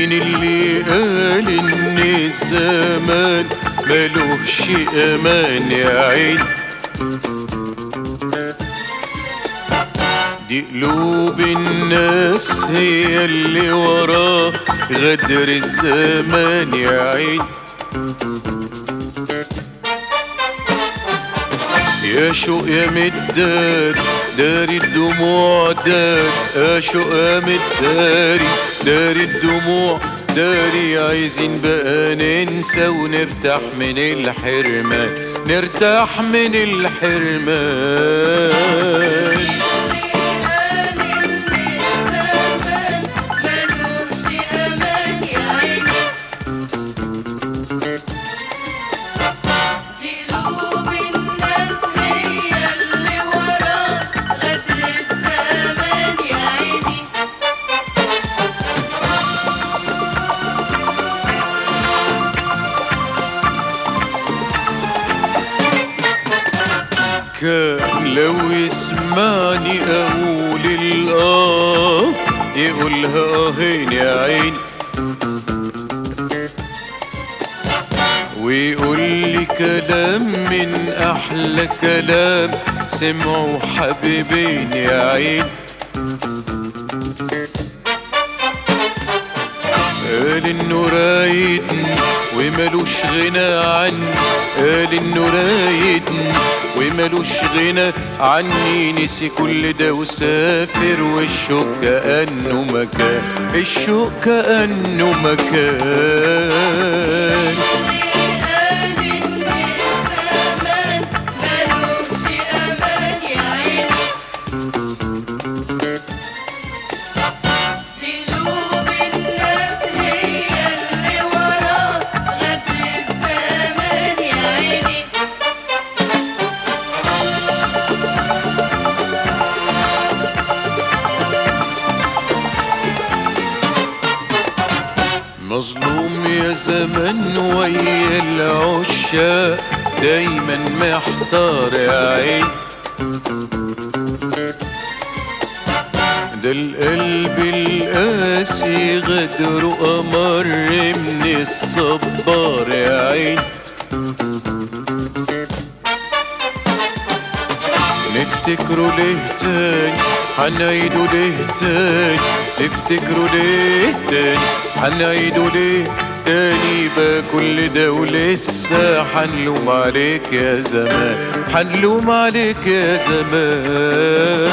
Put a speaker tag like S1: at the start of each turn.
S1: مين اللي قال ان الزمان ملوش امان يا عين؟ دي قلوب الناس هي اللي وراه غدر الزمان يا عين. يا شوق يا مداري داري الدموع داري، يا شوق يا مداري داري الدموع داري. عايزين بقى ننسى ونرتاح من الحرمان، نرتاح من الحرمان. كان لو يسمعني اقول الاه يقولها اهين يا عين، ويقول لي كلام من احلى كلام سمعوا حبيبين يا عين. قال انه رايدني ومالوش غنى عني، قال انه رايدني ومالوش غنى عني. نسي كل ده وسافر والشوق كأنه مكان، الشوق كأنه مكان. مظلوم يا زمن ويا العشاق دايما محتار يا عين. ده القلب القاسي غدره أمر من الصبار يا عين. نفتكره ليه تاني حنعيده ليه تاني، نفتكره ليه تاني حنعيده ليه تاني. بقى كل ده ولسه حنلوم عليك يا زمان، حنلوم عليك يا زمان.